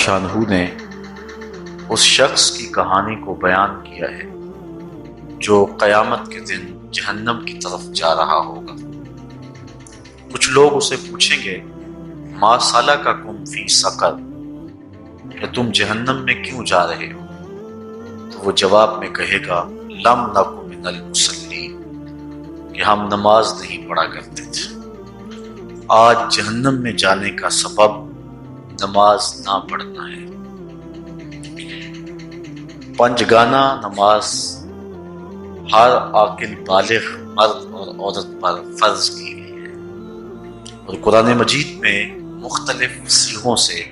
شانہ نے اس شخص کی کہانی کو بیان کیا ہے جو قیامت کے دن جہنم کی طرف جا رہا ہوگا۔ کچھ لوگ اسے پوچھیں گے ما سلککم فی سقر، کہ تم جہنم میں کیوں جا رہے ہو؟ تو وہ جواب میں کہے گا لم نک من المصلین، کہ ہم نماز نہیں پڑھا کرتے تھے۔ آج جہنم میں جانے کا سبب نماز نہ پڑھنا ہے۔ پنجگانہ نماز ہر عاقل بالغ مرد اور عورت پر فرض کی گئی ہے، اور قرآن مجید میں مختلف صیغوں سے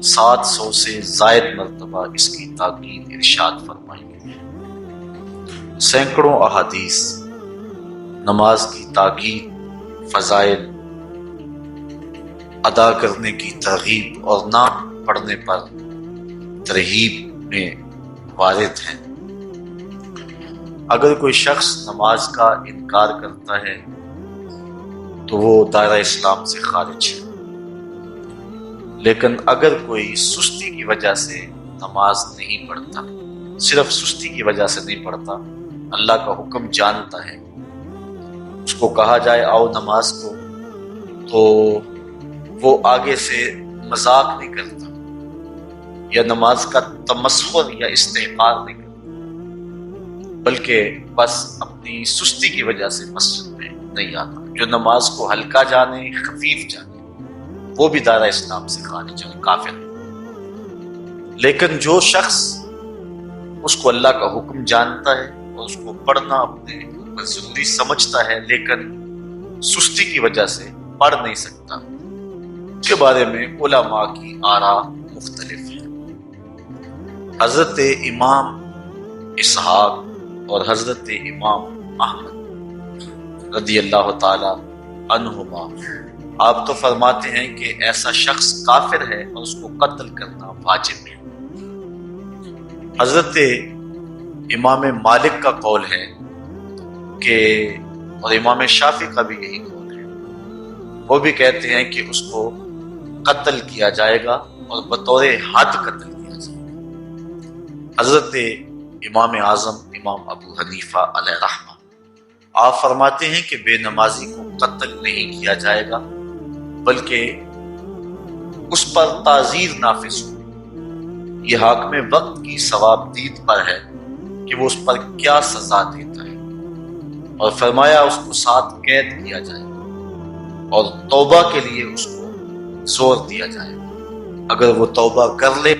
700 سے زائد مرتبہ اس کی تاکید ارشاد فرمائی گئی ہے۔ سینکڑوں احادیث نماز کی تاکید، فضائل، ادا کرنے کی ترغیب اور نہ پڑھنے پر ترہیب میں وارد ہیں۔ اگر کوئی شخص نماز کا انکار کرتا ہے تو وہ دائرہ اسلام سے خارج ہے، لیکن اگر کوئی سستی کی وجہ سے نماز نہیں پڑھتا، صرف سستی کی وجہ سے نہیں پڑھتا، اللہ کا حکم جانتا ہے، اس کو کہا جائے آؤ نماز کو، تو وہ آگے سے مذاق نہیں کرتا یا نماز کا تمسخر یا استحقار نہیں کرتا، بلکہ بس اپنی سستی کی وجہ سے مسجد میں نہیں آتا۔ جو نماز کو ہلکا جانے، خفیف جانے، وہ بھی دائرہ اسلام سے خارج ہے، کافر ہے۔ لیکن جو شخص اس کو اللہ کا حکم جانتا ہے اور اس کو پڑھنا اپنے اوپر ضروری سمجھتا ہے، لیکن سستی کی وجہ سے پڑھ نہیں سکتا، اس کے بارے میں علماء کی آراء مختلف ہیں۔ حضرت امام اسحاق اور حضرت امام احمد رضی اللہ تعالی عنہما آپ تو فرماتے ہیں کہ ایسا شخص کافر ہے اور اس کو قتل کرنا واجب ہے۔ حضرت امام مالک کا قول ہے کہ، اور امام شافعی کا بھی یہی قول ہے، وہ بھی کہتے ہیں کہ اس کو قتل کیا جائے گا اور بطور حد قتل کیا جائے گا۔ حضرت امام اعظم امام ابو حنیفہ علیہ رحمہ آپ فرماتے ہیں کہ بے نمازی کو قتل نہیں کیا جائے گا، بلکہ اس پر تعزیر نافذ ہو۔ یہ حاکم وقت کی ثوابدید پر ہے کہ وہ اس پر کیا سزا دیتا ہے، اور فرمایا اس کو 7 قید کیا جائے گا اور توبہ کے لیے اس کو زور دیا جائے گا۔ اگر وہ توبہ کر لے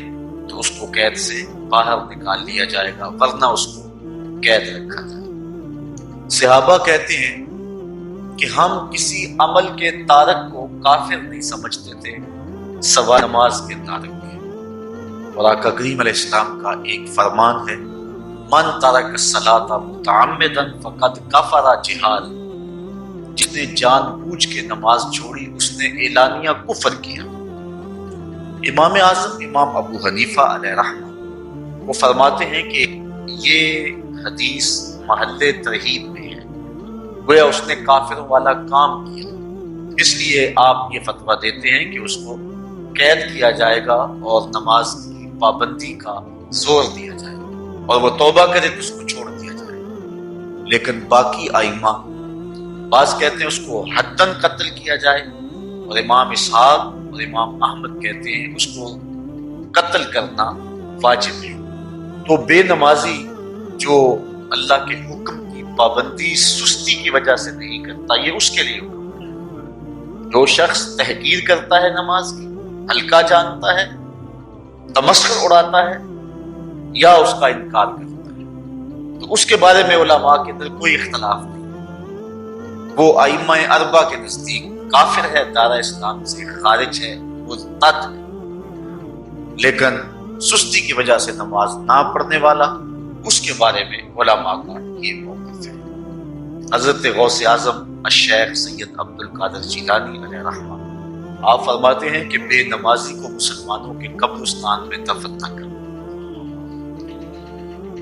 تو اس کو قید سے باہر نکال لیا جائے گا، ورنہ اس کو قید رکھا جائے گا۔ صحابہ کہتے ہیں کہ ہم کسی عمل کے تارک کو کافر نہیں سمجھتے تھے سوائے نماز کے تارک کے، اور آقا کریم علیہ السلام کا ایک فرمان ہے من ترک الصلاۃ متعمدا فقد کفر جہاد، جس نے جان بوجھ کے نماز چھوڑی اس نے اعلانیہ کفر کیا۔ امام اعظم امام ابو حنیفہ علیہ رحمہ وہ فرماتے ہیں کہ یہ حدیث محل ترہیب میں ہے، گویا اس نے کافروں والا کام کیا، اس لیے آپ یہ فتویٰ دیتے ہیں کہ اس کو قید کیا جائے گا اور نماز کی پابندی کا زور دیا جائے گا، اور وہ توبہ کرے تو اس کو چھوڑ دیا جائے گا۔ لیکن باقی ائمہ بعض کہتے ہیں اس کو حداً قتل کیا جائے، اور امام اسحاق اور امام احمد کہتے ہیں اس کو قتل کرنا واجب ہے۔ تو بے نمازی جو اللہ کے حکم کی پابندی سستی کی وجہ سے نہیں کرتا، یہ اس کے لیے حکم ہے۔ جو شخص تحقیر کرتا ہے نماز کی، ہلکا جانتا ہے، تمسخر اڑاتا ہے یا اس کا انکار کرتا ہے، تو اس کے بارے میں علماء کے اندر کوئی اختلاف نہیں، وہ ائمہ اربعہ کے نزدیک کافر ہے، دائرہ اسلام سے خارج ہے، مرتد ہے۔ لیکن سستی کی وجہ سے نماز نہ پڑھنے والا، اس کے بارے میں علماء کا یہ موقف ہے۔ حضرت غوث اعظم الشیخ سید عبد القادر جیلانی علیہ رحمہ آپ فرماتے ہیں کہ بے نمازی کو مسلمانوں کے قبرستان میں دفن نہ کرنا۔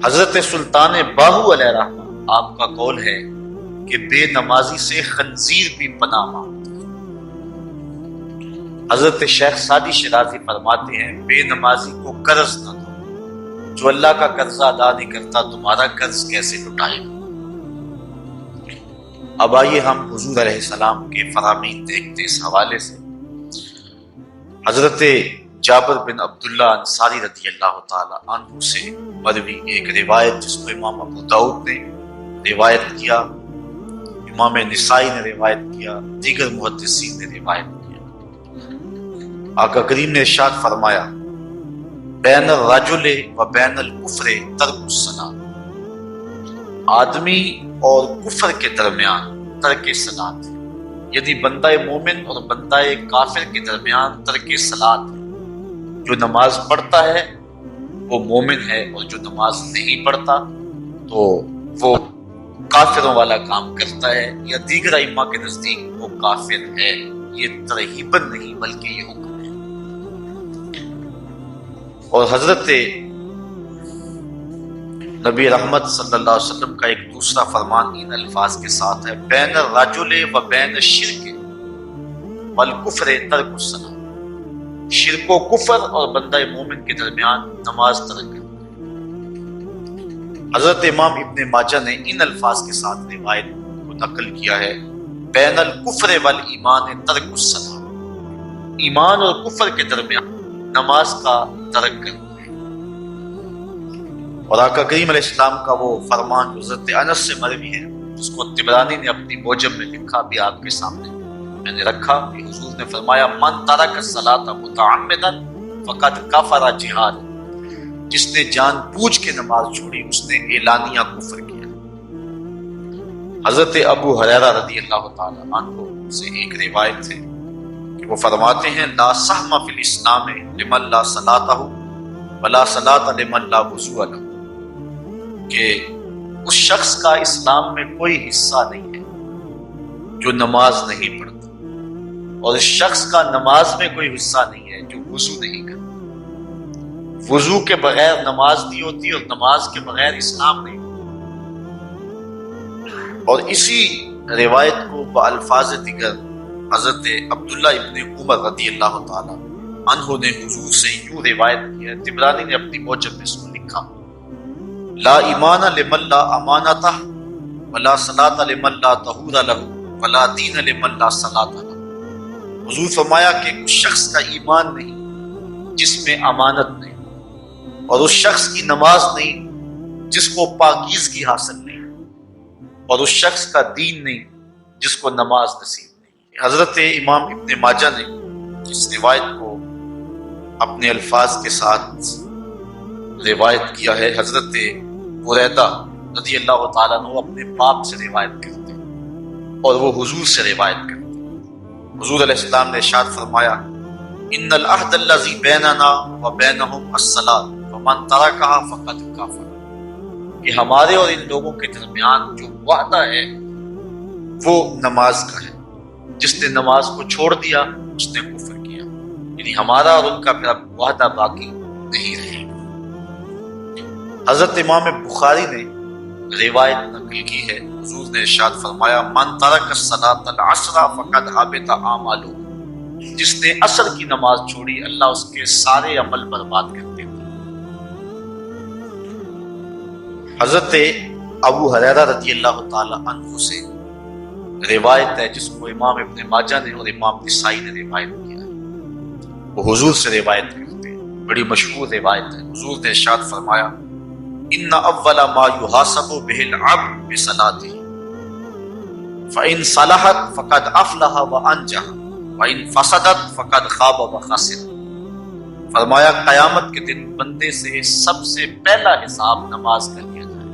حضرت سلطان باہو علیہ رحمہ آپ کا قول ہے کہ بے نمازی سے خنزیر بھی پناہ مانگتا ہے۔ حضرت شیخ سعدی شیرازی فرماتے ہیں بے نمازی کو قرض نہ دو، جو اللہ کا قرضہ ادا نہیں کرتا تمہارا قرض کیسے لٹائے گا۔ اب آئیے ہم حضور علیہ السلام کے فرامین دیکھتے اس حوالے سے۔ حضرت جابر بن عبداللہ انصاری رضی اللہ تعالی عنہ سے مروی ایک روایت جس کو امام ابو داؤد نے روایت کیا، امام نسائی نے روایت کیا، دیگر محدثین نے روایت کیا۔ آقا کریم نے ارشاد فرمایا بین الرجل و بین الکفر ترک الصلاۃ، آدمی اور کفر کے درمیان ترک صلاۃ ہے، یعنی بندہ مومن اور بندہ کافر کے درمیان ترک صلاۃ ہے۔ جو نماز پڑھتا ہے وہ مومن ہے، اور جو نماز نہیں پڑھتا تو وہ کافروں والا کام کرتا ہے، یا دیگر ائمہ کے نزدیک وہ کافر ہے۔ یہ ترغیباً نہیں بلکہ یہ حکم ہے۔ اور حضرت نبی رحمت صلی اللہ علیہ وسلم کا ایک دوسرا فرمان ان الفاظ کے ساتھ ہے بین الرجل و بین الشرک والکفر ترک الصلاۃ، شرک و کفر اور بندہ مومن کے درمیان نماز ترک کرنا۔ حضرت امام ابن ماجہ نے ان الفاظ کے ساتھ روایت کو نقل کیا ہے بین الکفر والایمان ترک الصلاۃ، ایمان اور کفر کے درمیان نماز کا ترک کرنا۔ اور آقا کریم علیہ السلام کا وہ فرمان حضرت انس سے مروی ہے جس کو طبرانی نے اپنی موجم میں لکھا، بھی آپ کے سامنے میں نے رکھا، کہ حضور نے فرمایا من ترک الصلاۃ متعمدا فقد کفر جہاد، جس نے جان بوجھ کے نماز چھوڑی اس نے اعلانیہ کفر کیا۔ حضرت ابو ہریرہ رضی اللہ تعالی عنہ سے ایک روایت ہے کہ وہ فرماتے ہیں لا سہم فی الاسلام لمن لا صلاۃ ولا صلاۃ لمن لا وضوء له، کہ اس شخص کا اسلام میں کوئی حصہ نہیں ہے جو نماز نہیں پڑھتا، اور اس شخص کا نماز میں کوئی حصہ نہیں ہے جو وضو نہیں کرتا۔ وضو کے بغیر نماز نہیں ہوتی، اور نماز کے بغیر اسلام نہیں ہوتا۔ اور اسی روایت کو بالفاظ دیگر حضرت عبداللہ ابن عمر رضی اللہ تعالی عنہ نے حضور سے یوں روایت کیا، طبرانی نے اپنی موجم میں اس کو لکھا لا ایمان لمن لا امانتہ ولا صلاۃ لمن لا طہور لہ ولا دین لمن لا صلاۃ لہ۔ حضور فرمایا کہ اس شخص کا ایمان نہیں جس میں امانت نہیں، اور اس شخص کی نماز نہیں جس کو پاکیزگی حاصل نہیں، اور اس شخص کا دین نہیں جس کو نماز نصیب نہیں۔ حضرت امام ابن ماجہ نے اس روایت کو اپنے الفاظ کے ساتھ روایت کیا ہے۔ حضرت بریدہ رضی اللہ تعالیٰ عنہ اپنے باپ سے روایت کرتے اور وہ حضور سے روایت کرتے۔ حضور علیہ السلام نے ارشاد فرمایا ان العہد الذی بیننا وبینہم الصلاۃ فمن ترکها فقد کفر، کہ ہمارے اور ان لوگوں کے درمیان جو وعدہ ہے وہ نماز کا ہے، جس نے نماز کو چھوڑ دیا اس نے کفر کیا، یعنی ہمارا اور ان کا پھر اب وعدہ باقی نہیں رہے گا۔ حضرت امام بخاری نے روایت نقل کی ہے، حضور نے ارشاد فرمایا من ترک الصلاۃ العصر فقد حبط اعمالہ، جس نے عصر کی نماز چھوڑی اللہ اس کے سارے عمل برباد کر دیتا۔ حضرت ابو ہریرہ رضی اللہ تعالی عنہ سے روایت ہے جس کو امام ابن ماجہ نے اور امام نسائی نے روایت کیا ہے، وہ حضور سے روایت کرتے ہیں، بڑی مشہور روایت ہے۔ حضور نے ارشاد فرمایا ان اول ما يحاسب به العبد بصلاته فان صلحت فقد افلح وانجح وان فسدت فقد خاب وخسر۔ فرمایا قیامت کے دن بندے سے سب سے پہلا حساب نماز کا لیا جائے،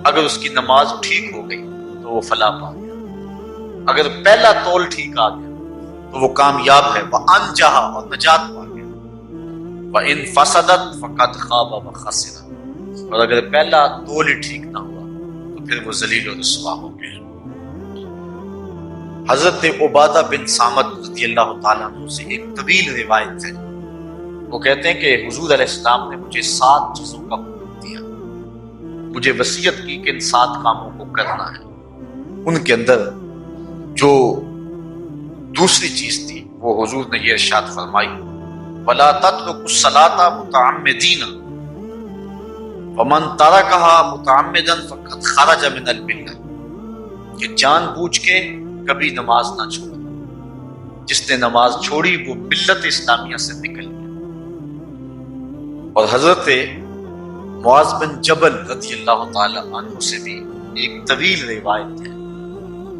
اگر اس کی نماز ٹھیک ہو گئی تو وہ فلاح پا گیا، اگر پہلا تول ٹھیک آ گیا تو وہ کامیاب ہے، وانجح اور نجات پا گیا، وان فسدت فقد خاب وخسر، اور اگر پہلا تول ہی ٹھیک نہ ہوا تو پھر وہ ذلیل و رسوا ہو گئے۔ حضرت عبادہ بن صامت رضی اللہ تعالیٰ عنہ سے ایک طویل روایت ہے، وہ کہتے ہیں کہ حضور علیہ السلام نے مجھے 7 چیزوں کا حکم دیا، مجھے وصیت کی کہ ان 7 کاموں کو کرنا ہے۔ ان کے اندر جو دوسری چیز تھی وہ حضور نے یہ ارشاد فرمائی وَلَا تَتْرُكُ الصَّلَاةَ مُتَعَمِّدِينَ وَمَنْ تَرَكَهَا مُتَعَمِّدًا فَقَدْ خَرَجَ مِنَ الْمِلَّةِ کہ جان بوجھ کے کبھی نماز نہ چھوڑے، جس نے نماز چھوڑی وہ ملت اسلامیہ سے نکل گیا۔ اور حضرت معاذ بن جبل رضی اللہ تعالی عنہ سے بھی ایک طویل روایت ہے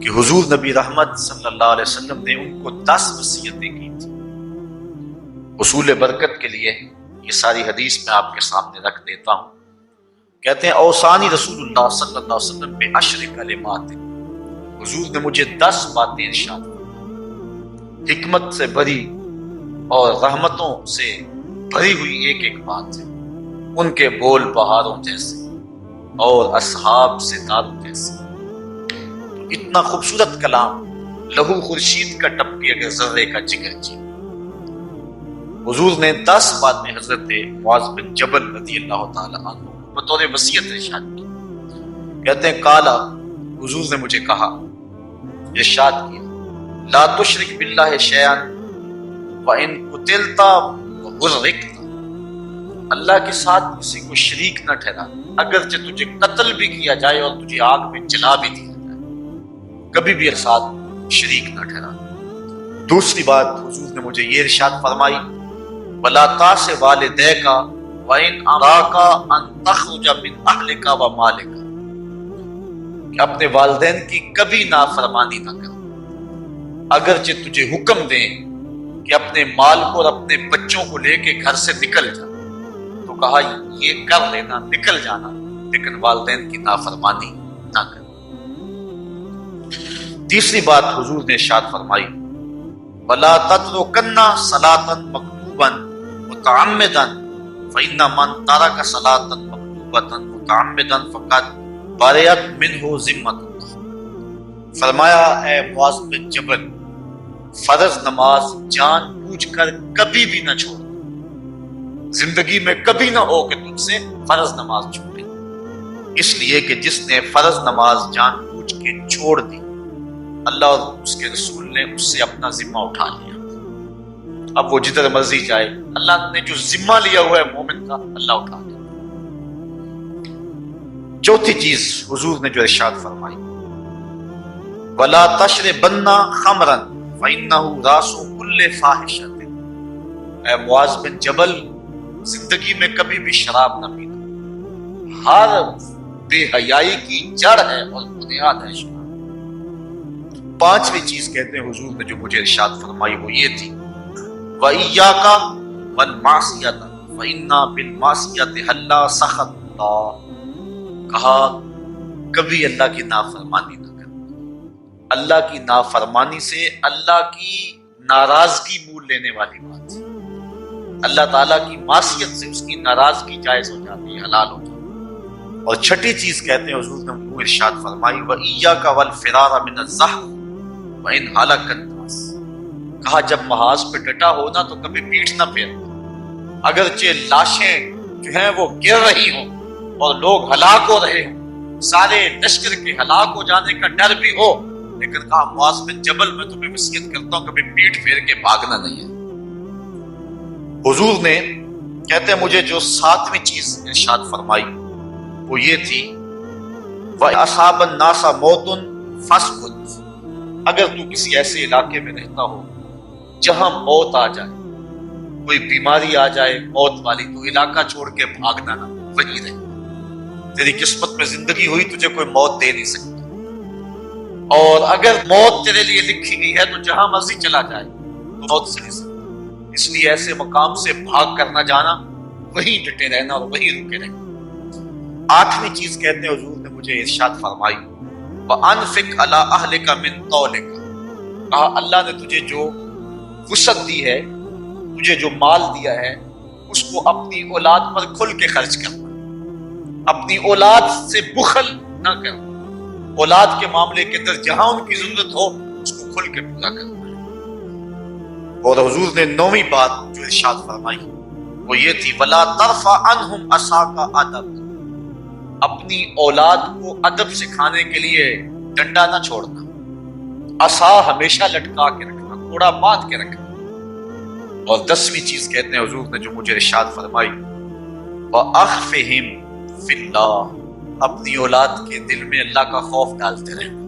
کہ حضور نبی رحمت صلی اللہ علیہ وسلم نے ان کو 10 وصیتیں کی تھی۔ حصول برکت کے لیے یہ ساری حدیث میں آپ کے سامنے رکھ دیتا ہوں۔ کہتے ہیں اوصانی رسول اللہ صلی اللہ علیہ وسلم بعشر کلمات، حضور نے مجھے 10 باتیں ارشاد فرمائیں، حکمت سے بھری اور رحمتوں سے بھری ہوئی ایک ایک بات ہے، ان کے بول بہاروں جیسے اور اصحاب ستاروں جیسے۔ اتنا خوبصورت کلام، لہو خورشید کا ٹپکے اگر ذرے کا جگر جی۔ حضور نے 10 باتیں حضرت معاذ بن جبل رضی اللہ تعالی عنہ بطور وصیت ارشاد کی۔ کہتے ہیں کالا، حضور نے مجھے کہا، ارشاد کیا، لا تشرک باللہ شیئا وان قتلت وغرقت، اللہ کے ساتھ کسی کو شریک نہ ٹھہرا، اگرچہ تجھے قتل بھی کیا جائے اور تجھے آگ میں جلا بھی دیا جائے، کبھی بھی ساتھ شریک نہ ٹھہرا۔ دوسری بات حضور نے مجھے یہ ارشاد فرمائی وَلَا تَعْصِ وَالِدَيْكَ وَإِنْ أَمَرَاكَ أَنْ تَخْرُجَ مِنْ أَهْلِكَ وَمَالِكَ، کہ اپنے والدین کی کبھی نافرمانی نہ کرو، اگرچہ تجھے حکم دیں کہ اپنے مال کو اور اپنے بچوں کو لے کے گھر سے نکل جا، تو کہا یہ کر لینا، نکل جانا، لیکن والدین کی نافرمانی نہ کرو۔ تیسری بات حضور نے ارشاد فرمائی وَلَا تَتْرُكَنَّ صَلَاةً مَكْتُوبًا مُتَعَمِّدًا فَإِنَّ مَنْ تَرَكَ صَلَاةً مَكْتُوبَةً مُتَعَمِّدًا فَقَدْ بَرِئَتْ مِنْهُ ذِمَّةُ اللَّهِ۔ فرمایا اے معاذ بن جبل، فرض نماز جان بوجھ کر کبھی بھی نہ چھوڑ، زندگی میں کبھی نہ ہو کہ تجھ سے فرض نماز چھوٹے، اس لیے کہ جس نے فرض نماز جان بوجھ کے چھوڑ دی، اللہ اور اس کے رسول نے اس سے اپنا ذمہ اٹھا لیا، اب وہ جدھر مرضی جائے، اللہ نے جو ذمہ لیا ہوا ہے مومن کا، اللہ اٹھا لیا۔ چوتھی چیز حضور نے جو ارشاد فرمائی وَلَا تَشْرِبَنَّ خَمْرًا فَإِنَّهُ رَأْسُ كُلِّ فَاحِشَةٍ، اے معاذ بن جبل، زندگی میں کبھی بھی شراب نہ پینا، ہر بے حیائی کی جڑ ہے اور بنیاد ہے شراب۔ پانچویں چیز کہتے ہیں حضور نے جو مجھے ارشاد فرمائی وہ یہ تھی وَإِيَّاكَ وَالْمَعْصِيَةَ فَإِنَّ بِالْمَعْصِيَةِ حَلَّ سَخَطُ اللَّهِ، کہا کبھی اللہ کی نافرمانی نہ کرنا، اللہ کی نافرمانی سے اللہ کی ناراضگی مول لینے والی بات ہے، اللہ تعالیٰ کی معصیت سے اس کی ناراضگی جائز ہو جاتی ہے، حلال ہو جاتی ہے۔ اور چھٹی چیز کہتے ہیں حضور نے وہ ارشاد فرمائی وَإِيَّاكَ وَالْفِرَارَ مِنَ الزَّحْفِ وَإِنْ هَلَكَ النَّاسُ، کہا جب محاذ پہ ڈٹا ہونا تو کبھی پیٹھ نہ پھیرنا، اگرچہ لاشیں جو ہیں وہ گر رہی ہوں اور لوگ ہلاک ہو رہے ہوں، سارے لشکر کے ہلاک ہو جانے کا ڈر بھی ہو، لیکن کہا معاذ بن جبل میں تمہیں وصیت کرتا ہوں کبھی پیٹھ پھیر کے بھاگنا نہیں ہے۔ حضور نے کہتے ہیں مجھے جو 7ویں چیز ارشاد فرمائی وہ یہ تھی وَأَصَابَ النَّاسَ مَوْتٌ فَاسْكُتْ، اگر تو کسی ایسے علاقے میں رہتا ہو جہاں موت آ جائے، کوئی بیماری آ جائے موت والی، تو علاقہ چھوڑ کے بھاگنا نہ، وہیں رہے، تیری قسمت میں زندگی ہوئی تجھے کوئی موت دے نہیں سکتا، اور اگر موت تیرے لیے لکھی گئی ہے تو جہاں مرضی چلا جائے تو موت سے نہیں سکتا، اس لیے ایسے مقام سے بھاگ کر نہ جانا، وہیں ڈٹے رہنا اور وہیں رکے رہنا۔ 8ویں چیز کہتے ہیں حضور نے مجھے ارشاد فرمائی وَأَنفِقْ عَلَىٰ أَهْلِكَ مِنْ طَوْلِكَ، کہا اللہ نے تجھے جو وسعت دی ہے، تجھے جو مال دیا ہے، اس کو اپنی اولاد پر کھل کے خرچ کرنا، اپنی اولاد سے بخل نہ کرنا، اولاد کے معاملے کے اندر جہاں ان کی ضرورت ہو اس کو کھل کے پورا کرنا ہے۔ اور حضور نے 9ویں بات جو ارشاد فرمائی وہ یہ تھی وَلَا تَرْفَعْ عَنْهُمْ عَصَاكَ أَدَبًا، اپنی اولاد کو ادب سکھانے کے لیے ڈنڈا نہ چھوڑنا، عصا ہمیشہ لٹکا کے رکھنا، کوڑا باندھ کے رکھنا، اور 10ویں چیز کہتے ہیں حضور نے جو مجھے ارشاد فرمائی، وَأَخْفِهِمْ فِي اللَّهِ، اپنی اولاد کے دل میں اللہ کا خوف ڈالتے رہنا،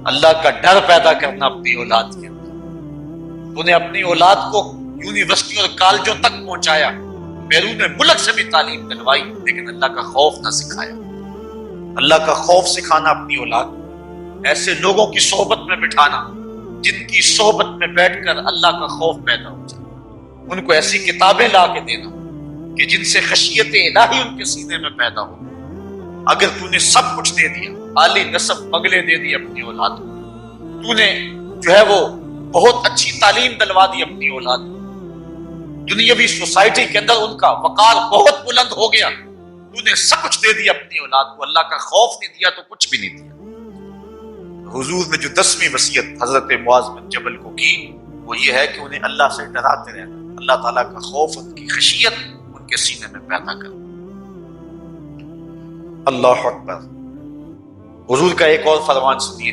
اللہ کا ڈر پیدا کرنا اپنی اولاد کے اندر۔ انہیں اپنی اولاد کو یونیورسٹی اور کالجوں تک پہنچایا، بیرون ملک سے بھی تعلیم دلوائی، لیکن اللہ کا خوف نہ سکھایا۔ اللہ کا خوف سکھانا اپنی اولاد، ایسے لوگوں کی صحبت میں بٹھانا جن کی صحبت میں بیٹھ کر اللہ کا خوف پیدا ہو جائے، ان کو ایسی کتابیں لا کے دینا کہ جن سے خشیت الہی ان کے سینے میں پیدا ہو۔ اگر تو نے سب کچھ دے دیا، عالی نسب بنگلے دے دی اپنی اولاد کو، تو نے جو ہے وہ بہت اچھی تعلیم دلوا دی اپنی اولاد کو، دنیاوی سوسائٹی کے اندر ان کا وقار بہت بلند ہو گیا، تو نے سب کچھ دے دیا اپنی اولاد کو، اللہ کا خوف نہیں دیا تو کچھ بھی نہیں دیا۔ حضور نے جو 10ویں وصیت حضرت معاذ بن جبل کو کی وہ یہ ہے کہ انہیں اللہ سے ڈراتے رہنا، اللہ تعالیٰ کا خوف، ان کی خشیت ان کے سینے میں پیدا کرنا۔ اللہ اکبر۔ حضور کا ایک اور فرمان سنیے،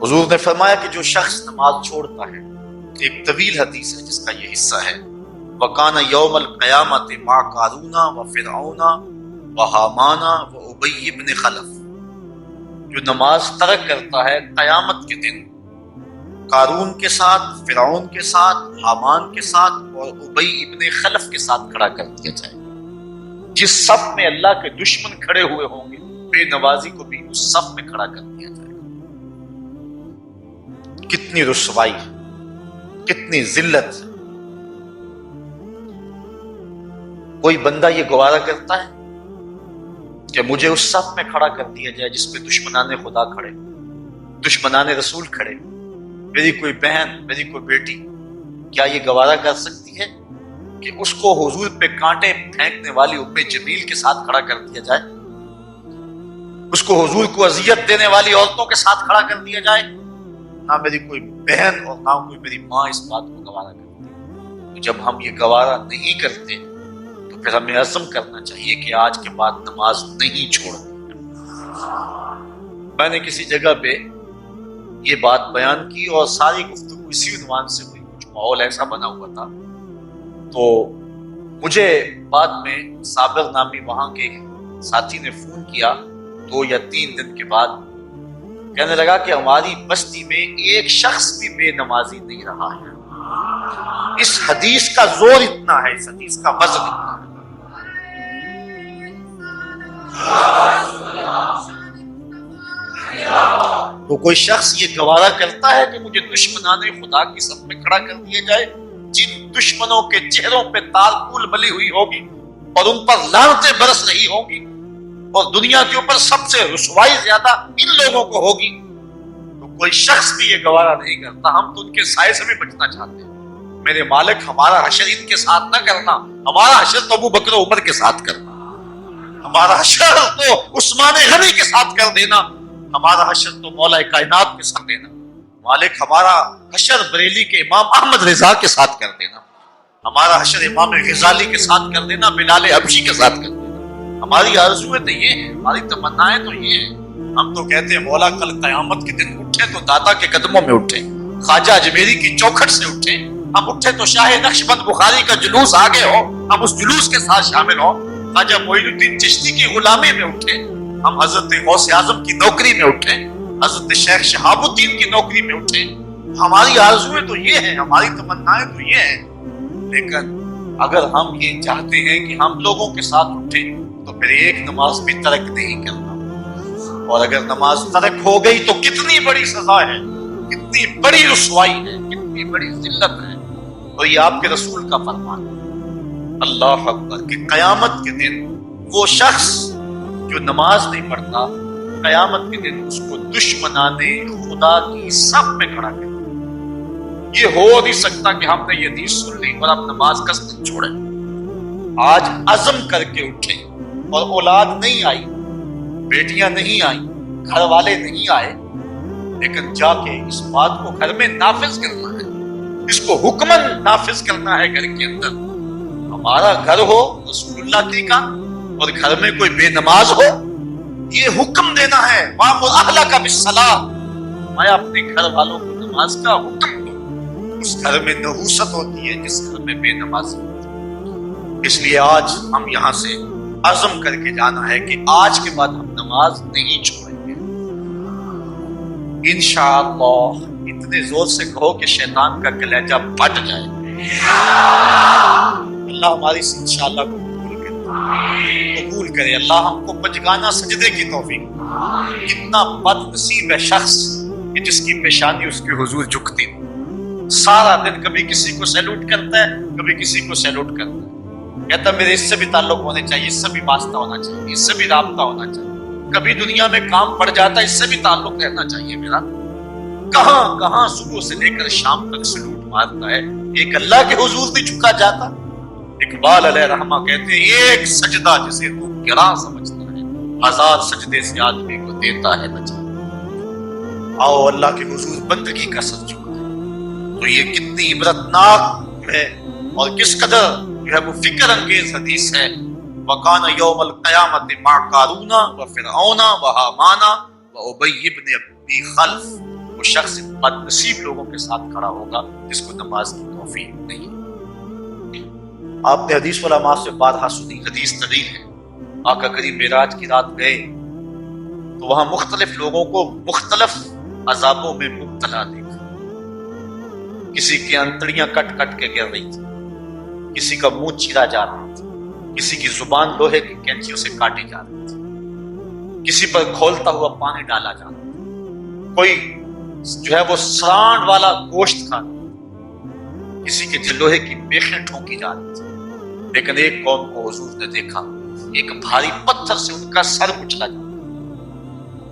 حضور نے فرمایا کہ جو شخص نماز چھوڑتا ہے، ایک طویل حدیث ہے جس کا یہ حصہ ہے، وَكَانَ يَوْمَ الْقِيَامَةِ مَعَ قَارُونَ وَفِرْعَوْنَ وَحَامَانَ وَأُبَيِّ بْنِ خَلَف، جو نماز ترک کرتا ہے قیامت کے دن قارون کے ساتھ، فرعون کے ساتھ، حامان کے ساتھ اور ابی ابن خلف کے ساتھ کھڑا کر دیا جائے۔ جس صف میں اللہ کے دشمن کھڑے ہوئے ہوں گے، بے نوازی کو بھی اس صف میں کھڑا کر دیا جائے گا۔ کتنی رسوائی، کتنی ذلت۔ کوئی بندہ یہ گوارا کرتا ہے کہ مجھے اس صف میں کھڑا کر دیا جائے جس پہ دشمنان خدا کھڑے، دشمنان رسول کھڑے، میری کوئی بہن، میری کوئی بیٹی کیا یہ گوارا کر سکتی ہے کہ اس کو حضور پہ کانٹے پھینکنے والی ام جمیل کے ساتھ کھڑا کر دیا جائے، اس کو حضور کو اذیت دینے والی عورتوں کے ساتھ کھڑا کر دیا جائے؟ نہ میری کوئی بہن اور نہ کوئی میری ماں اس بات کو گوارا کرتی۔ تو جب ہم یہ گوارا نہیں کرتے تو پھر ہمیں عزم کرنا چاہیے کہ آج کے بعد نماز نہیں چھوڑنی۔ میں نے کسی جگہ پہ یہ بات بیان کی اور ساری گفتگو اسی عنوان سے ہوئی، کچھ ماحول ایسا بنا ہوا تھا، تو مجھے بعد میں صابر نامی وہاں کے ساتھی نے فون کیا 2 یا 3 دن کے بعد، کہنے لگا کہ ہماری بستی میں ایک شخص بھی بے نمازی نہیں رہا ہے۔ اس حدیث کا زور اتنا ہے، اس حدیث کا وزن اتنا ہے۔ تو کوئی شخص یہ گوارا کرتا ہے کہ مجھے دشمنان خدا کی صف میں کھڑا کر دیا جائے، جن دشمنوں کے چہروں پہ تالپول بلی ہوئی ہوگی اور ان پر لعنتیں برس رہی ہوں گی، اور دنیا کے اوپر سب سے رسوائی زیادہ ان لوگوں کو ہوگی، تو کوئی شخص بھی یہ گوارا نہیں کرتا۔ ہم تو ان کے سائے سے بھی بچنا چاہتے ہیں۔ میرے مالک، ہمارا حشر ان کے ساتھ نہ کرنا، ہمارا حشر تو ابو بکر عمر کے ساتھ کرنا، ہمارا حشر تو عثمان غنی کے ساتھ کر دینا، ہمارا حشر تو مولا کائنات کے ساتھ دینا۔ مالک، ہمارا حشر بریلی کے امام احمد رضا کے ساتھ کر دینا، ہمارا حشر امام غزالی کے ساتھ کر دینا، بلال حبشی کے ساتھ کر دینا۔ ہماری آرزویں تو یہ ہیں، ہماری تمنائیں تو یہ ہیں۔ ہم تو کہتے ہیں مولا کل قیامت کے دن اٹھے تو دادا کے قدموں میں اٹھے، خواجہ اجمیری کی چوکھٹ سے اٹھے، ہم اٹھے تو شاہ نقشبند بخاری کا جلوس آگے ہو، ہم اس جلوس کے ساتھ شامل ہو، خواجہ معین الدین چشتی کی غلامی میں اٹھے، ہم حضرت غوث اعظم کی نوکری میں اٹھے، حضرت شیخ شہاب الدین کی نوکری میں اٹھے۔ ہماری آرزویں تو یہ ہیں، ہماری تمنائیں تو یہ ہیں، لیکن اگر ہم یہ چاہتے ہیں کہ ہم لوگوں کے ساتھ اٹھیں تو پھر ایک نماز بھی ترک نہیں کرنا، اور اگر نماز ترک ہو گئی تو کتنی بڑی سزا ہے، کتنی بڑی رسوائی ہے، کتنی بڑی ذلت ہے۔ اور یہ آپ کے رسول کا فرمان ہے، اللہ اکبر، کہ قیامت کے دن وہ شخص جو نماز نہیں پڑھتا، قیامت کے دن اس کو دشمنان خدا کی صف میں کھڑا کر۔ یہ ہو نہیں سکتا کہ ہم نے یہ حدیث سن لی اور اب نماز قصدن چھوڑیں۔ آج عزم کر کے اٹھیں، اور اولاد نہیں آئی، بیٹیاں نہیں آئیں، گھر والے نہیں آئے، لیکن جا کے اس بات کو گھر میں نافذ کرنا ہے، اس کو حکمن نافذ کرنا ہے گھر کے اندر۔ ہمارا گھر ہو رسول اللہ کی کا اور گھر میں کوئی بے نماز ہو، یہ حکم دینا ہے، وَأْمُرْ أَهْلَكَ بِالصَّلَاةِ، میں اپنے گھر والوں کو نماز کا حکم دوں۔ اس گھر میں نحوست ہوتی ہے جس گھر میں بے نمازی ہوتی ہے۔ اس لیے آج ہم یہاں سے عزم کر کے جانا ہے کہ آج کے بعد ہم نماز نہیں چھوڑیں گے انشاءاللہ۔ اتنے زور سے کہو کہ شیطان کا کلیجہ پھٹ جائے۔ اللہ ہماری اس انشاءاللہ کو قبول کرے۔ اللہ ہم کو پنجگانہ سجدے کی توفیق۔ کتنا بد نصیب ہے شخص کہ جس کی پیشانی اس کے حضور جھکتی نہیں، سارا دن کبھی کسی کو سیلوٹ کرتا ہے، کبھی کسی کو سیلوٹ کرتا ہے، کہتا ہے میرے اس سے بھی تعلق ہونے چاہیے، اس سے بھی واسطہ ہونا چاہیے، اس سے بھی رابطہ ہونا چاہیے، کبھی دنیا میں کام پڑ جاتا ہے، اس سے بھی تعلق رہنا چاہیے میرا۔ کہاں کہاں صبح سے لے کر شام تک سلوٹ مارتا ہے، ایک اللہ کے حضور نہیں جھکا جاتا۔ اقبال علیہ رحمہ کہتے ہیں ایک سجدہ جسے تو گراں سمجھتا ہے، ہزار سجدے سے آدمی کو دیتا ہے بچا۔ آؤ اللہ کے حضور بندگی کا سر چکا ہے۔ تو یہ کتنی عبرتناک ہے اور کس قدر جو ہے وہ فکر انگیز حدیث ہے۔ وَقَانَ يَوْمَ الْقِيَامَةِ مَعَ قَارُونَ وَفِرْعَوْنَ وَهَامَانَ وَأُبَيِّ بْنِ أَبِي خَلْف۔ وہ شخص بد نصیب لوگوں کے ساتھ کھڑا ہوگا جس کو نماز کی توفیق نہیں۔ آپ نے حدیث علماء سے بارہا سنی، حدیث طویل ہے۔ آقا کریم معراج کی رات گئے تو وہاں مختلف لوگوں کو مختلف عذابوں میں مبتلا دیکھا۔ کسی کی انتڑیاں کٹ کٹ کے گر رہی تھی، کسی کا منہ چیرا جا رہا تھا، کسی کی زبان لوہے کی کینچیوں سے کاٹی جا رہی تھی، کسی پر کھولتا ہوا پانی ڈالا جا رہا تھا، کوئی جو ہے وہ سرانڈ والا گوشت کھا رہا تھا، کسی کے لوہے کی میخیں ٹھونکی جا رہی تھی۔ لیکن ایک قوم کو حضور نے دیکھا، ایک بھاری پتھر سے ان کا سر کچلا جاتا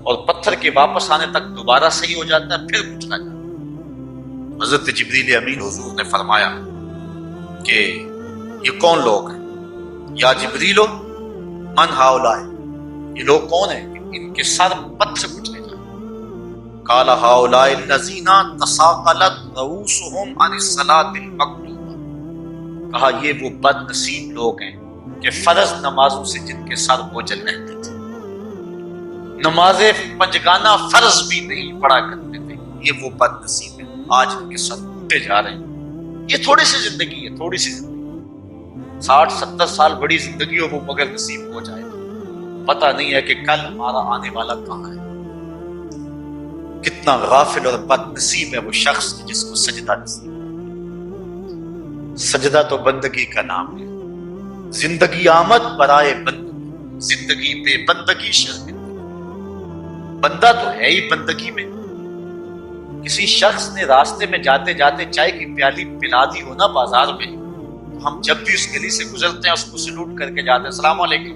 اور پتھر کے واپس آنے تک دوبارہ صحیح ہو جاتا ہے، پھر کچلا جاتا ہے۔ حضرت جبریل امین حضور نے فرمایا کہ یہ کون لوگ ہیں؟ یا جبریلو من ہاؤلائے، یہ لوگ کون ہیں ان کے سر پتھر کچلے جائیں؟ قال ہاؤلائے الذین تثاقلت رؤوسہم عن الصلاۃ المکتوبہ، کہا یہ وہ بد نصیب لوگ ہیں کہ فرض نمازوں سے جن کے سر بوجھل رہتے تھے، نماز پنجگانہ فرض بھی نہیں پڑھا کرتے تھے، یہ وہ بد نصیب ہیں، آج ان کے سر ٹوٹے جا رہے ہیں۔ یہ تھوڑی سی زندگی ہے، تھوڑی سی زندگی، 60-70 سال بڑی زندگی ہو وہ مگر نصیب ہو جائے، پتہ نہیں ہے کہ کل ہمارا آنے والا کہاں ہے۔ کتنا غافل اور بد نصیب ہے وہ شخص جس کو سجدہ نصیب۔ سجدہ تو بندگی کا نام ہے، زندگی آمد برائے بندگی، زندگی بے بندگی شرمندگی۔ بندہ تو ہے ہی بندگی میں۔ کسی شخص نے راستے میں جاتے جاتے چائے کی پیالی پلا دی ہو نا بازار میں، ہم جب بھی اس گلی سے گزرتے ہیں اس کو سلوٹ کر کے جاتے ہیں، السلام علیکم،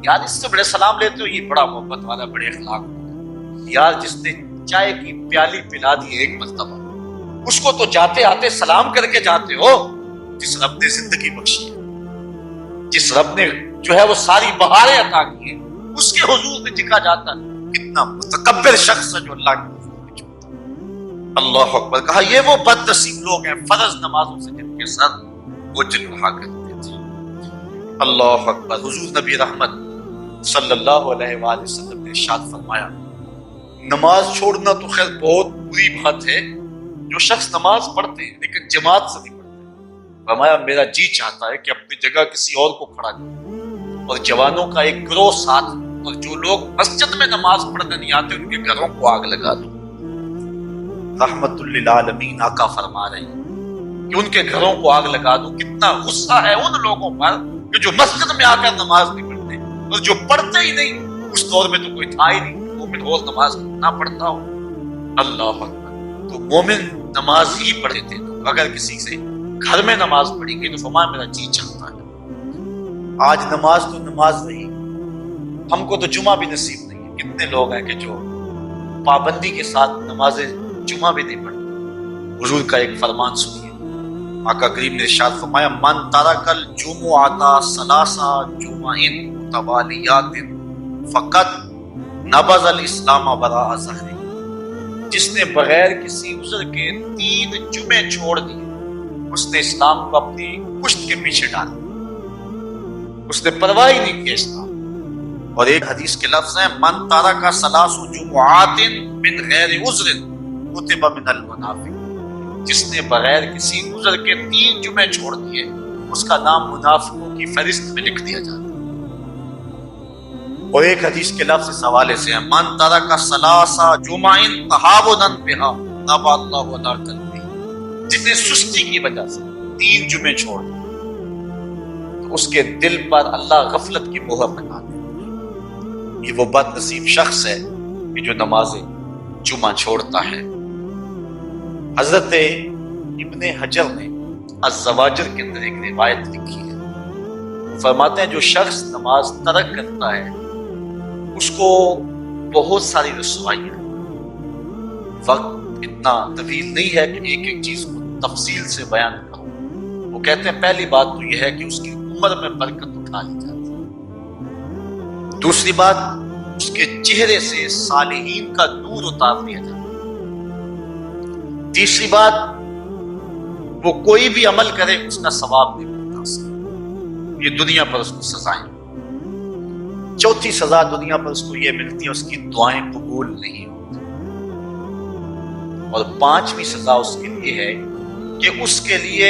یار اس سے بڑے سلام لیتے ہو، یہ بڑا محبت والا، بڑے اخلاق والا۔ یار جس نے چائے کی پیالی پلا دی ایک مرتبہ، اس کو تو جاتے آتے سلام کر کے جاتے ہو۔ جس رب نے زندگی بخشی ہے، جس رب نے جو ہے وہ ساری بہاریں عطا کی ہیں، اس کے حضور میں جھکا جاتا ہے۔ کتنا متکبر شخص ہے جو اللہ کے حضور میں جھکتا ہے۔ اللہ اکبر۔ کہا یہ وہ بد نصیب لوگ ہیں فرض نمازوں سے جن کے سر بوجھل رہا کرتے تھے۔ اللہ اکبر۔ حضور نبی رحمت صلی اللہ علیہ وآلہ وسلم نے ارشاد فرمایا، نماز چھوڑنا تو خیر بہت بری بات ہے، جو شخص نماز پڑھتے ہیں لیکن جماعت سے نہیں پڑھتے۔ فرمایا میرا جی چاہتا ہے کہ اپنی جگہ کسی اور کو کھڑا کروں اور جوانوں کا ایک گروہ ساتھ، اور جو لوگ مسجد میں نماز پڑھنے نہیں آتے ان کے گھروں کو آگ لگا دوں۔ رحمت للعالمین آقا فرما رہے ہیں کہ ان کے گھروں کو آگ لگا دوں۔ کتنا غصہ ہے ان لوگوں پر کہ جو مسجد میں آ کر نماز نہیں پڑھتے، اور جو پڑھتے ہی نہیں، اس دور میں تو کوئی تھا ہی نہیں مومن روز نماز نہ پڑھتا ہو۔ اللہ اکبر۔ تو مومن نماز ہی پڑھتے تھے، تو اگر کسی سے گھر میں نماز پڑھی گئی تو فرمایا میرا جی چاہتا ہے۔ آج نماز تو نماز نہیں، ہم کو تو جمعہ بھی نصیب نہیں ہے۔ کتنے لوگ ہیں کہ جو پابندی کے ساتھ نماز جمعہ بھی نہیں پڑھتے۔ حضور کا ایک فرمان سنیے، آقا کریم نے ارشاد فرمایا من ترک الجمعۃ ثلاث جمع متوالیات فقط نبذ الاسلام وراء ظہرہ، جس نے بغیر کسی عذر کے 3 جمعے چھوڑ دیے اس نے اسلام کو اپنی پشت کے پیچھے ڈالا، اس نے پرواہ ہی نہیں کیا اسلام۔ اور ایک حدیث کے لفظ ہیں من ترک 3 جمعات من غیر عذر کتب من المنافق، جس نے بغیر کسی عذر کے 3 جمعے چھوڑ دیے اس کا نام منافقوں کی فہرست میں لکھ دیا جاتا ہے۔ اور ایک حدیث کے لفظ اس حوالے سے ہے، من ترک ثلاث جمع تہاونا بها طبع اللہ علی قلبہ، جس نے سستی کی وجہ سے 3 جمعے چھوڑ دیے تو اس کے دل پر اللہ غفلت کی مہر لگا دے۔ یہ وہ بد نصیب شخص ہے کہ جو نماز جمعہ چھوڑتا ہے۔ حضرت ابن حجر نے الزواجر کے اندر ایک روایت لکھی ہے، فرماتے ہیں جو شخص نماز ترک کرتا ہے اس کو بہت ساری رسوائیاں ہیں۔ وقت اتنا طویل نہیں ہے کہ ایک ایک چیز کو تفصیل سے بیان کروں۔ وہ کہتے ہیں پہلی بات تو یہ ہے کہ اس کی عمر میں برکت اٹھا لی جاتی ہے، دوسری بات اس کے چہرے سے صالحین کا نور اتار دیا جاتا ہے، تیسری بات وہ کوئی بھی عمل کرے اس کا ثواب نہیں ملتا اس کو، یہ دنیا پر اس کو سزائیں۔ چوتھی سزا دنیا پر اس کو یہ ملتی ہے اس کی دعائیں قبول نہیں ہوتی، اور 5ویں سزا اس کے لیے ہے کہ اس کے لیے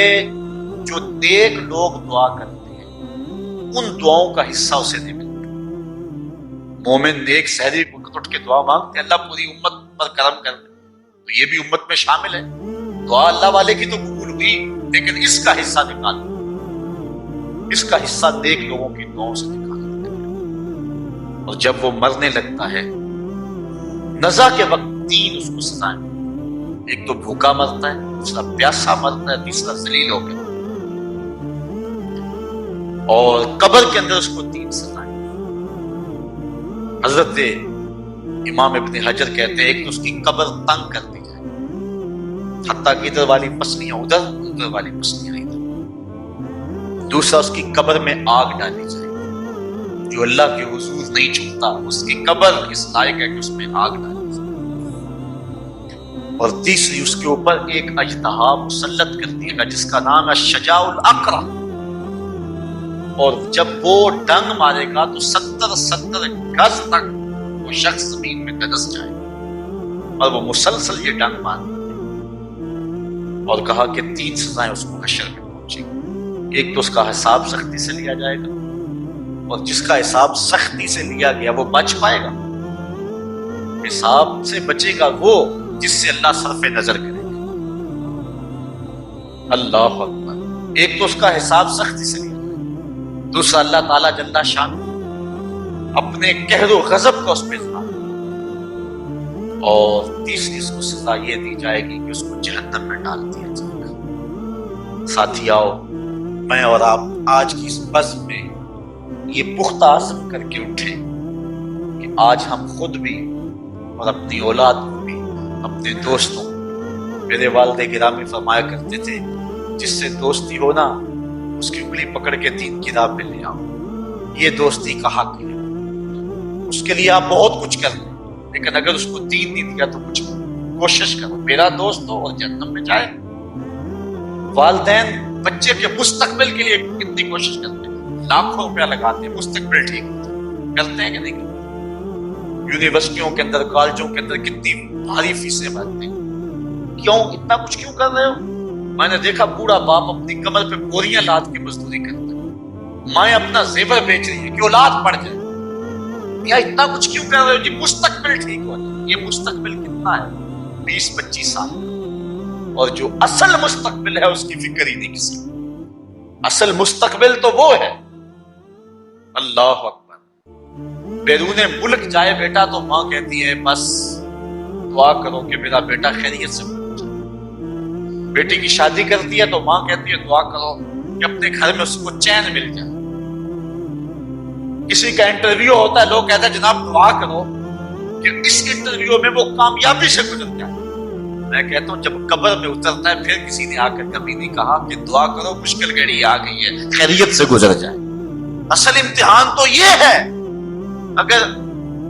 جو نیک لوگ دعا کرتے ہیں ان دعاؤں کا حصہ اسے نہیں ملتا۔ مومن نیک سحری وقت اٹھ کے دعا مانگتے ہیں اللہ پوری امت پر کرم کر دے، تو یہ بھی امت میں شامل ہے، دعا اللہ والے کی تو قبول ہوئی لیکن اس کا حصہ نکال، اس کا حصہ نیک لوگوں کی دعاؤں سے نکال۔ اور جب وہ مرنے لگتا ہے نزا کے وقت 3 اس کو سزائیں، ایک تو بھوکا مرتا ہے، دوسرا پیاسا مرتا ہے، تیسرا ذلیل ہو گیا، اور قبر کے اندر اس کو 3 سزائیں۔ حضرت امام ابن حجر کہتے ہیں ایک تو اس کی قبر تنگ کر دی جائے، حتیٰ کہ ادھر والی پسلیاں ادھر، ادھر والی پسلیاں ادھر۔ دوسرا اس کی قبر میں آگ ڈالی جائے، جو اللہ کے حضور نہیں چھوتا اس کی قبر اس لائق ہے کہ اس میں آگ ڈالی جائے۔ اور تیسری اس کے اوپر ایک اژدہا مسلط کر دیا گا جس کا نام ہے شجاع الاقرع، اور جب وہ ڈنگ مارے گا تو 70 گز تک وہ شخص زمین میں دنس جائے گا، اور وہ مسلسل یہ ڈنگ مارے، اور کہا کہ 3 سزائیں اس کو حشر میں پہنچیں گی۔ ایک تو اس کا حساب سختی سے لیا جائے گا، اور جس کا حساب سختی سے لیا گیا وہ بچ پائے گا، حساب سے بچے گا وہ جس سے اللہ صرف نظر کرے گا۔ اللہ اکبر۔ ایک تو اس کا حساب سختی سے لیا جائے گا، دوسرا اللہ تعالیٰ جل شان اپنے قہر و غضب کا اس پہ اظہار، اور تیسری اس کو سزا یہ دی جائے گی کہ اس کو جہنم میں ڈال دیا جائے گا۔ ساتھی آؤ، میں اور آپ آج کی اس بزم میں یہ پختہ عزم کر کے اٹھیں کہ آج ہم خود بھی اور اپنی اولاد کو بھی، اپنے دوستوں، میرے والد گرامی فرمایا کرتے تھے جس سے دوستی ہو نا اس کی انگلی پکڑ کے 3 کتاب میں لے آؤ، یہ دوستی کا حق ہے۔ اس کے لیے آپ بہت کچھ کر لیں لیکن اگر اس کو 3 نہیں دیا تو کچھ کوشش کرو، میرا دوست ہو اور جہنم میں جائے۔ والدین بچے کے مستقبل کے لیے کتنی کوشش کرتے ہیں، لاکھوں روپیہ لگاتے ہیں، مستقبل ٹھیک کرتے ہیں کہ نہیں کرتے؟ یونیورسٹیوں کے اندر، کالجوں کے اندر کتنی بھاری فیسیں بھرتے ہیں، کیوں اتنا کچھ کیوں کر رہے ہو؟ میں نے دیکھا بوڑھا باپ اپنی کمر پہ بوریاں لاد کے مزدوری کرتا ہے، مائیں اپنا زیور بیچ رہی ہے کہ اولاد پڑ جائے، یا اتنا کچھ کیوں کر رہے ہو؟ جی مستقبل ٹھیک ہو جائے۔ یہ مستقبل کتنا ہے؟ 20-25 سال کا، اور جو اصل مستقبل ہے اس کی فکر ہی نہیں کسی کو۔ اصل مستقبل تو وہ ہے، اللہ اکبر۔ بیرون ملک جائے بیٹا تو ماں کہتی ہے بس دعا کرو کہ میرا بیٹا خیریت سے پہنچ جائے۔ بیٹی کی شادی کرتی ہے تو ماں کہتی ہے دعا کرو کہ اپنے گھر میں اس کو چین مل جائے۔ کسی کا انٹرویو ہوتا ہے، لوگ کہتے ہیں جناب دعا کرو کہ اس انٹرویو میں وہ کامیابی سے گزر جائے۔ میں کہتا ہوں جب قبر میں اترتا ہے پھر کسی نے آ کر کبھی نہیں کہا کہ دعا کرو مشکل گھڑی آ گئی ہے خیریت سے گزر جائے۔ اصل امتحان تو یہ ہے، اگر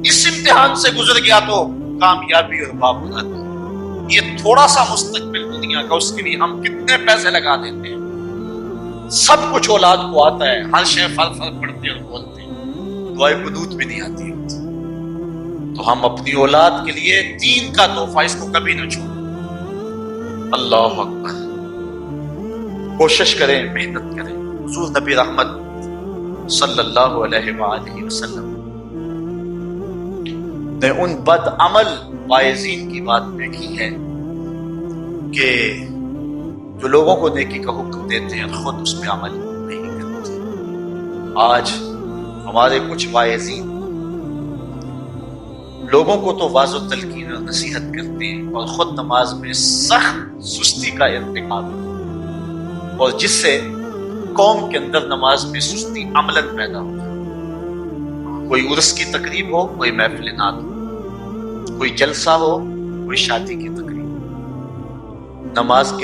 اس امتحان سے گزر گیا تو کامیابی اور بابرکت۔ یہ تھوڑا سا مستقبل دنیا کا، اس کے لیے ہم کتنے پیسے لگا دیتے ہیں، سب کچھ اولاد کو آتا ہے، ہر شے فر فر پڑھتے اور بولتے ہیں، دعائے قنوت بھی نہیں آتی ہوتی۔ تو ہم اپنی اولاد کے لیے دین کا تحفہ اس کو کبھی نہ چھوڑیں۔ اللہ اکبر. کوشش کریں, محنت کریں. حضور نبی رحمت صلی اللہ علیہ وآلہ وسلم نے ان بد عمل واعظین کی بات دیکھی ہے کہ جو لوگوں کو نیکی کا حکم دیتے ہیں خود اس پہ عمل نہیں کرتے. آج ہمارے کچھ واعظین لوگوں کو تو واعظ و تلقین اور نصیحت کرتے ہیں اور خود نماز میں سخت سستی کا ارتکاب ہے، اور جس سے قوم کے اندر نماز میں سستی عملاً پیدا ہوتا ہے. کوئی عرس کی تقریب ہو، کوئی محفل نعت ہو، کوئی جلسہ ہو، کوئی شادی کی تقریب، نماز کے